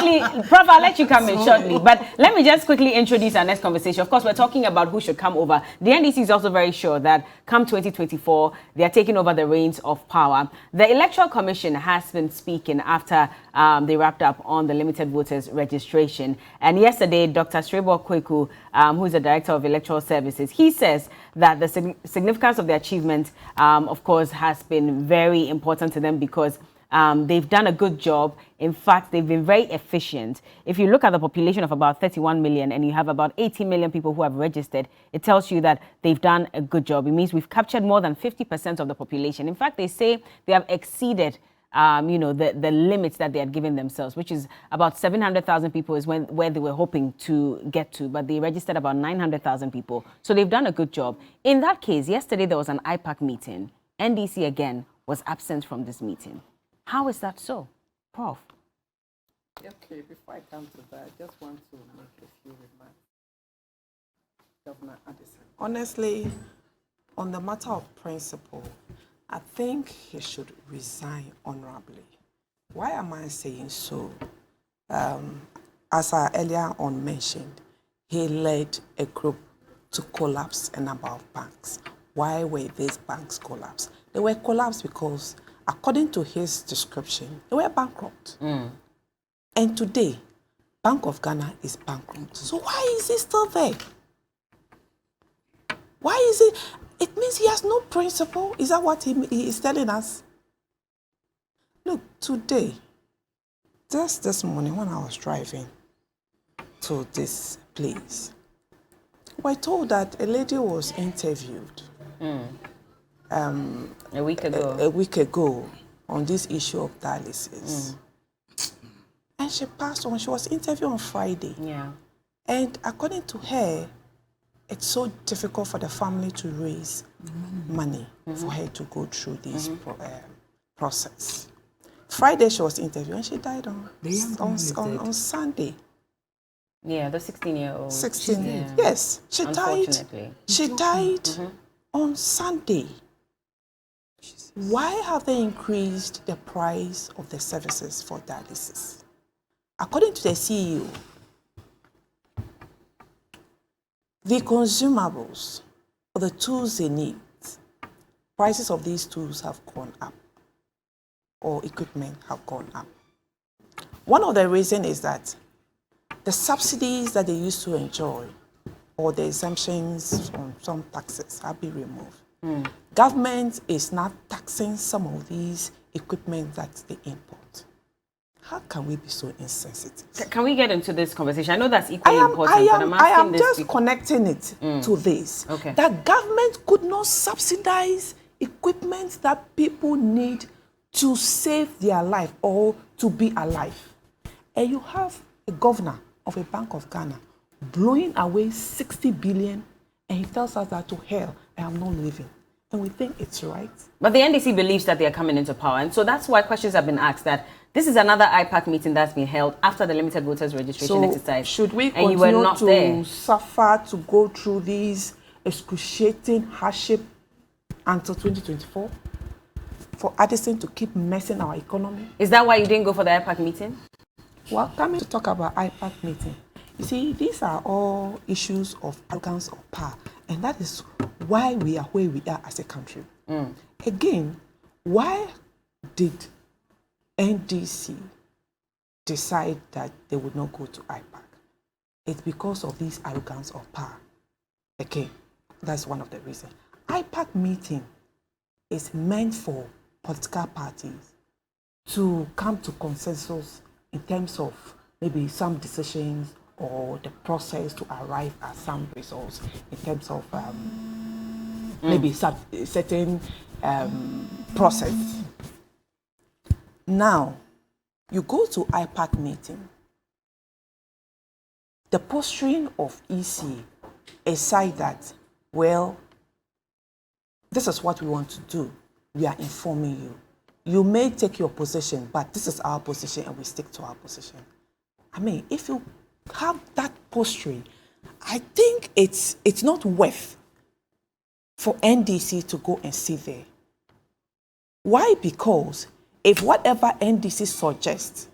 quickly, Prof, I'll let you come in shortly, but let me just quickly introduce our next conversation. Of course, we're talking about who should come over. The NDC is also very sure that come 2024, they are taking over the reins of power. The Electoral Commission has been speaking after they wrapped up on the limited voters registration. And yesterday, Dr. Srebor Kweku, who is the Director of Electoral Services, he says that the significance of the achievement, of course, has been very important to them because they've done a good job. In fact, they've been very efficient. If you look at the population of about 31 million and you have about 80 million people who have registered, it tells you that they've done a good job. It means we've captured more than 50% of the population. In fact, they say they have exceeded the limits that they had given themselves, which is about 700,000 people is where they were hoping to get to, but they registered about 900,000 people. So they've done a good job. In that case, yesterday there was an IPAC meeting. NDC again was absent from this meeting. How is that so, Prof? Okay, before I come to that, I just want to make a few remarks. Governor Addison. Honestly, on the matter of principle, I think he should resign honorably. Why am I saying so? As I earlier on mentioned, he led a group to collapse a number of banks. Why were these banks collapsed? They were collapsed because, according to his description, they were bankrupt. And today, Bank of Ghana is bankrupt. So why is he still there? Why is it? It means he has no principle. Is that what he is telling us? Look, today, just this morning when I was driving to this place, we're told that a lady was interviewed a week ago. A week ago on this issue of dialysis. And she passed on. She was interviewed on Friday. Yeah. And according to her, it's so difficult for the family to raise money for her to go through this process. Friday she was interviewed and she died on Sunday. Yeah, the 16-year-old. 16. Yeah. Yes, she died. She died on Sunday. Why have they increased the price of the services for dialysis? According to the CEO, the consumables or the tools they need, prices of these tools have gone up, or equipment have gone up. One of the reasons is that the subsidies that they used to enjoy or the exemptions from some taxes have been removed. Government is not taxing some of these equipment that they import. How can we be so insensitive? Can we get into this conversation? I know that's equally important, but I'm asking I am this just connecting it to this. Okay. That government could not subsidize equipment that people need to save their life or to be alive. And you have a governor of a Bank of Ghana blowing away 60 billion, and he tells us that to hell, I am not living. And we think it's right. But the NDC believes that they are coming into power. And so that's why questions have been asked that this is another IPAC meeting that's been held after the limited voters registration exercise. Should we and you were continue not to there. suffer to go through these excruciating hardship until 2024? For Addison to keep messing our economy? Is that why you didn't go for the IPAC meeting? Well, coming to talk about IPAC meeting, you see, these are all issues of arrogance of power. And that is why we are where we are as a country. Again, why did NDC decide that they would not go to IPAC? It's because of this arrogance of power. Okay, that's one of the reasons. IPAC meeting is meant for political parties to come to consensus in terms of maybe some decisions or the process to arrive at some results in terms of maybe certain process. Now, you go to IPAC meeting, the posturing of EC is said that, well, this is what we want to do. We are informing you. You may take your position, but this is our position and we stick to our position. I mean, if you have that posturing, I think it's not worth for NDC to go and sit there. Why? Because if whatever NDC suggests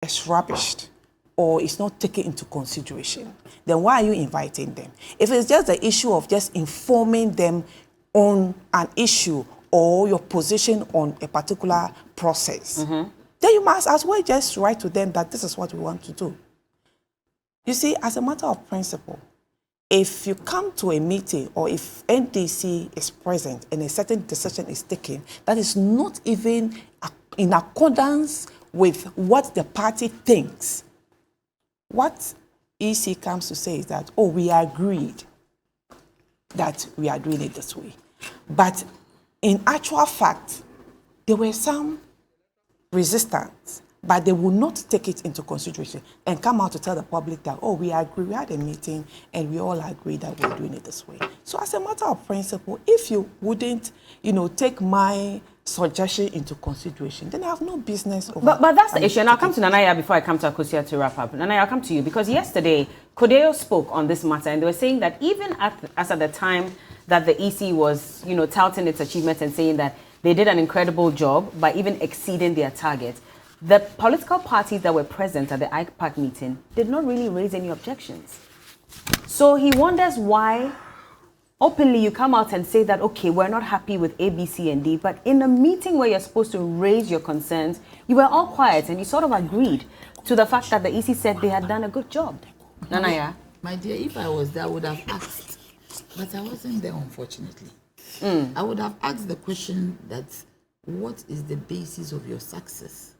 is rubbished or is not taken into consideration, then why are you inviting them? If it's just the issue of just informing them on an issue or your position on a particular process, then you must as well just write to them that this is what we want to do. You see, as a matter of principle, if you come to a meeting or if NDC is present and a certain decision is taken that is not even in accordance with what the party thinks, what EC comes to say is that, oh, we agreed that we are doing it this way. But in actual fact, there were some resistance, but they will not take it into consideration and come out to tell the public that, oh, we agree, we had a meeting and we all agree that we're doing it this way. So as a matter of principle, if you wouldn't, take my suggestion into consideration, then I have no business over. But that's the issue, and I'll come to Nanaya before I come to Akosua to wrap up. Nanaya, I'll come to you because yesterday, Codeo spoke on this matter and they were saying that even as at the time that the EC was, touting its achievements and saying that they did an incredible job by even exceeding their target, the political parties that were present at the IPAC meeting did not really raise any objections. So he wonders why openly you come out and say that, okay, we're not happy with A, B, C, and D, but in a meeting where you're supposed to raise your concerns, you were all quiet and you sort of agreed to the fact that the EC said they had done a good job. Nanaya? My dear, if I was there, I would have asked, but I wasn't there, unfortunately. I would have asked the question that, what is the basis of your success?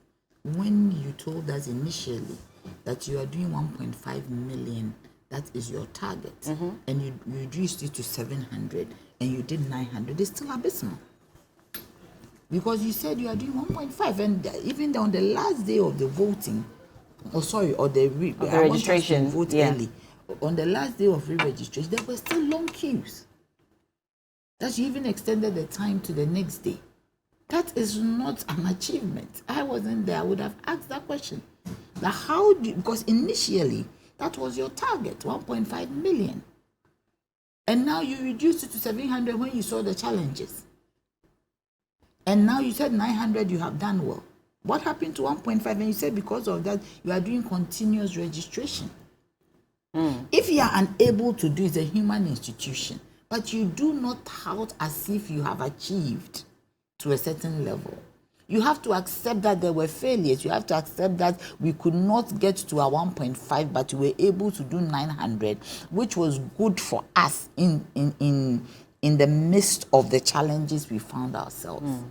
When you told us initially that you are doing 1.5 million, that is your target, and you reduced it to 700 and you did 900, it's still abysmal. Because you said you are doing 1.5, and even on the last day of the voting, or the registration, vote early. On the last day of re-registration, there were still long queues. That you even extended the time to the next day. That is not an achievement. I wasn't there. I would have asked that question. Now, because initially, that was your target, 1.5 million. And now you reduced it to 700 when you saw the challenges. And now you said 900, you have done well. What happened to 1.5? And you said because of that, you are doing continuous registration. If you are unable to do it, it's a human institution. But you do not tout as if you have achieved to a certain level. You have to accept that there were failures. You have to accept that we could not get to a 1.5, but we were able to do 900, which was good for us in the midst of the challenges we found ourselves.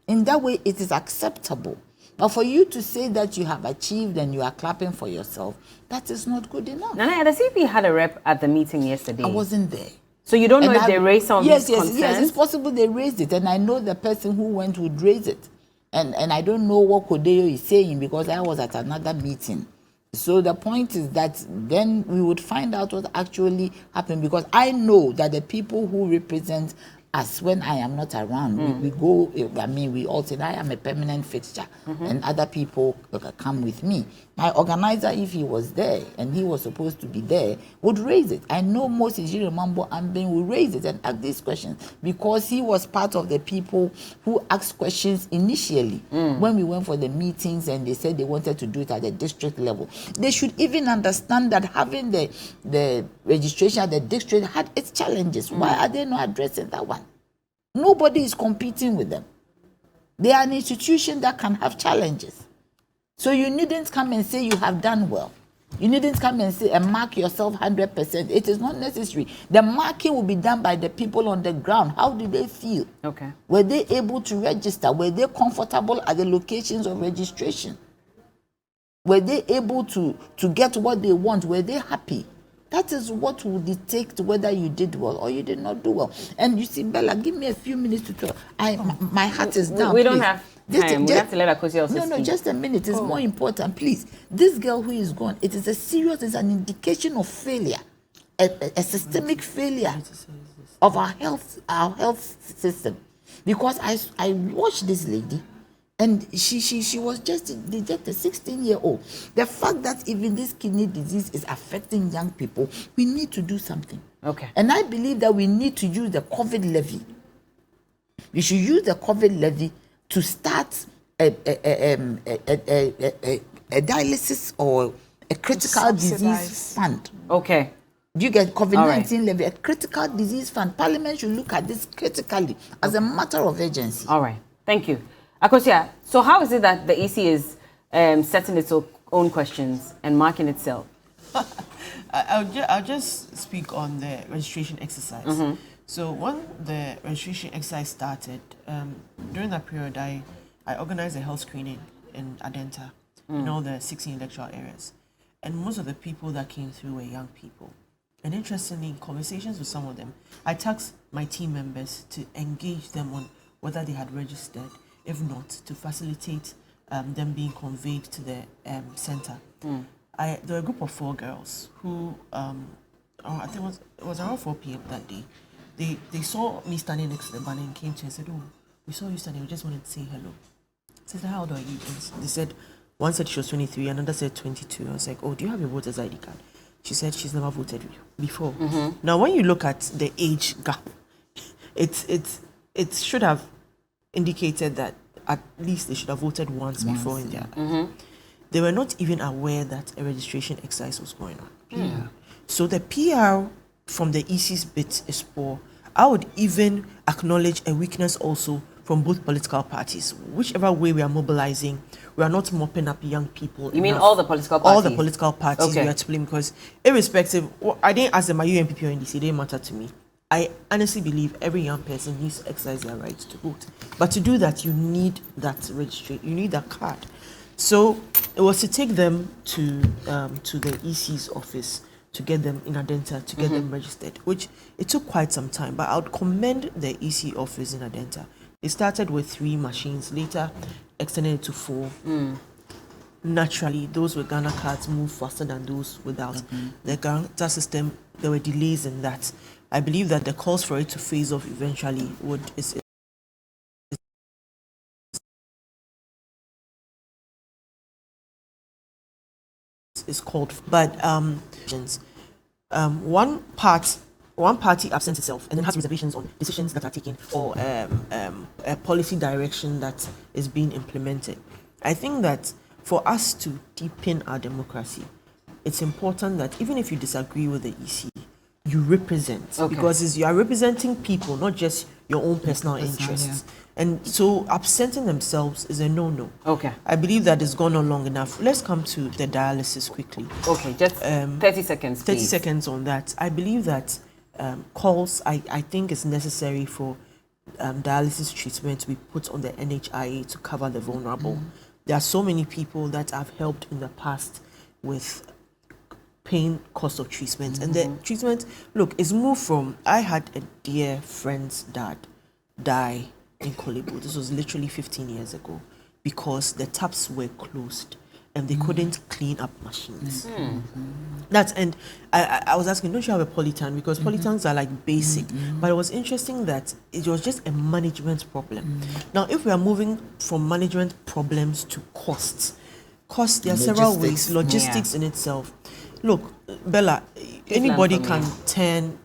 In that way, it is acceptable. But for you to say that you have achieved and you are clapping for yourself, that is not good enough. Nana, the CP had a rep at the meeting yesterday. I wasn't there. So you don't know if they raised some of these concerns? Yes, it's possible they raised it. And I know the person who went would raise it. And I don't know what Codeo is saying because I was at another meeting. So the point is that then we would find out what actually happened, because I know that the people who represent us when I am not around, we go, we all say I am a permanent fixture and other people come with me. My organizer, if he was there and he was supposed to be there, would raise it. I know Moses Mambo Amben will raise it and ask these questions because he was part of the people who asked questions initially when we went for the meetings and they said they wanted to do it at the district level. They should even understand that having the registration at the district had its challenges. Why are they not addressing that one? Nobody is competing with them. They are an institution that can have challenges. So you needn't come and say you have done well. You needn't come and say and mark yourself 100%. It is not necessary. The marking will be done by the people on the ground. How did they feel? Okay. Were they able to register? Were they comfortable at the locations of registration? Were they able to get what they want? Were they happy? That is what will dictate whether you did well or you did not do well. And you see, Bella, give me a few minutes to talk. My heart is down. We don't have time. We have to let Akosua also speak. No, just a minute. It's more important, please. This girl who is gone, it is it's an indication of failure, a systemic failure of our health system. Because I watched this lady, and she was just a 16-year-old. The fact that even this kidney disease is affecting young people, we need to do something. Okay. And I believe that we need to use the COVID levy. We should use the COVID levy to start a dialysis or a critical disease subsidize. fund. Okay. Do you get COVID-19 All levy? A critical disease fund. Parliament should look at this critically as a matter of urgency. All right. Thank you. Akosia, so how is it that the EC is setting its own questions and marking itself? I'll just speak on the registration exercise. So when the registration exercise started, during that period, I organized a health screening in Adenta, in all the 16 electoral areas. And most of the people that came through were young people. And interestingly, in conversations with some of them, I tasked my team members to engage them on whether they had registered, if not, to facilitate them being conveyed to the center. There were a group of 4 girls who, I think it was around 4 p.m. that day. They saw me standing next to the banner and came to me and said, "Oh, we saw you standing, we just wanted to say hello." I said, "How old are you?" And they said, one said she was 23, another said 22. I was like, "Oh, do you have your voter's ID card?" She said she's never voted before. Now, when you look at the age gap, it should have indicated that at least they should have voted once before in their. They were not even aware that a registration exercise was going on. So the PR from the EC's bit is poor. I would even acknowledge a weakness also from both political parties. Whichever way we are mobilizing, we are not mopping up young people. You mean all the political parties? All the political parties we are to blame, because irrespective, I didn't ask them, are you MPP or NDC? It didn't matter to me. I honestly believe every young person needs to exercise their right to vote. But to do that, you need that registration, you need that card. So it was to take them to the EC's office to get them in Adenta, to get them registered, which it took quite some time. But I would commend the EC office in Adenta. It started with 3 machines, later extended it to 4. Naturally, those with Ghana cards move faster than those without. The Ghana system, there were delays in that. I believe that the calls for it to phase off eventually is called. But one party absents itself and then has reservations on decisions that are taken or a policy direction that is being implemented. I think that for us to deepen our democracy, it's important that even if you disagree with the EC, you represent, because you are representing people, not just your own personal interests. And so absenting themselves is a no-no. Okay. I believe that it's gone on long enough. Let's come to the dialysis quickly. Okay, just 30 seconds, 30 please. seconds on that. I believe that calls, I think it's necessary for dialysis treatment to be put on the NHIA to cover the vulnerable. There are so many people that I've helped in the past with paying cost of treatment. And the treatment, look, it's moved from, I had a dear friend's dad die in Korle Bu. This was literally 15 years ago because the taps were closed and they couldn't clean up machines. And I was asking, don't you have a polytank? Because polytanks are like basic. But it was interesting that it was just a management problem. Now, if we are moving from management problems to costs, there are several ways, logistics in itself. Look, Bella, anybody can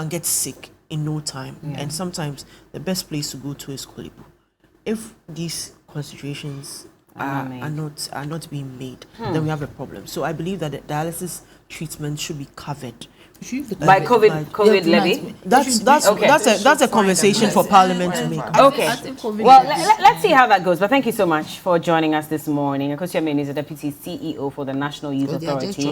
get sick in no time, and sometimes the best place to go to is Korle Bu. If these considerations are not being made, then we have a problem. So I believe that the dialysis treatment should be covered by COVID levy. That's a conversation for Parliament to make. Okay. Well, let's see how that goes. But thank you so much for joining us this morning. Akosia Manu is the Deputy CEO for the National Youth Authority.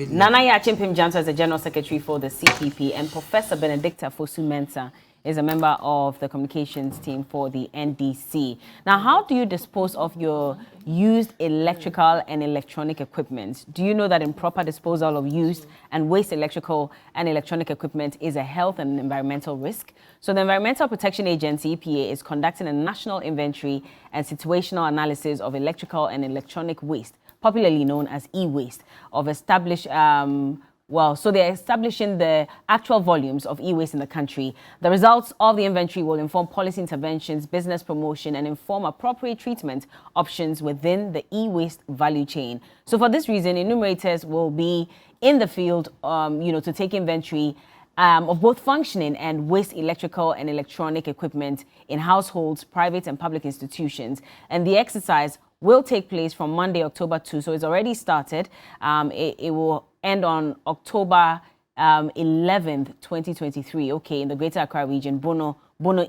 Nana Yachimpim Janto is the General Secretary for the CPP, and Professor Benedicta Fosu-Mensah is a member of the communications team for the NDC. Now, how do you dispose of your used electrical and electronic equipment? Do you know that improper disposal of used and waste electrical and electronic equipment is a health and environmental risk? So the Environmental Protection Agency, EPA, is conducting a national inventory and situational analysis of electrical and electronic waste, popularly known as e-waste, of established so they're establishing the actual volumes of e-waste in the country. The results of the inventory will inform policy interventions, business promotion, and inform appropriate treatment options within the e-waste value chain. So for this reason, enumerators will be in the field, to take inventory of both functioning and waste electrical and electronic equipment in households, private and public institutions. And the exercise will take place from Monday, October 2. So it's already started. It will end on October 11th, 2023. Okay, in the Greater Accra region, Bono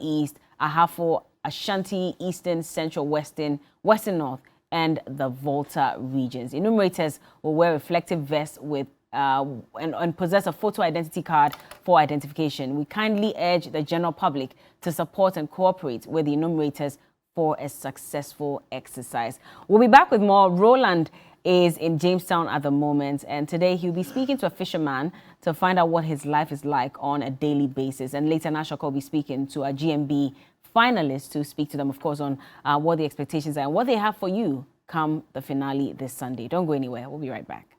East, Ahafo, Ashanti, Eastern, Central, Western, Western North, and the Volta regions. Enumerators will wear reflective vests with and possess a photo identity card for identification. We kindly urge the general public to support and cooperate with the enumerators for a successful exercise. We'll be back with more. Roland is in Jamestown at the moment, and today he'll be speaking to a fisherman to find out what his life is like on a daily basis. And later, Nashaka will be speaking to a GMB finalists to speak to them, of course, on what the expectations are and what they have for you come the finale this Sunday. Don't go anywhere. We'll be right back.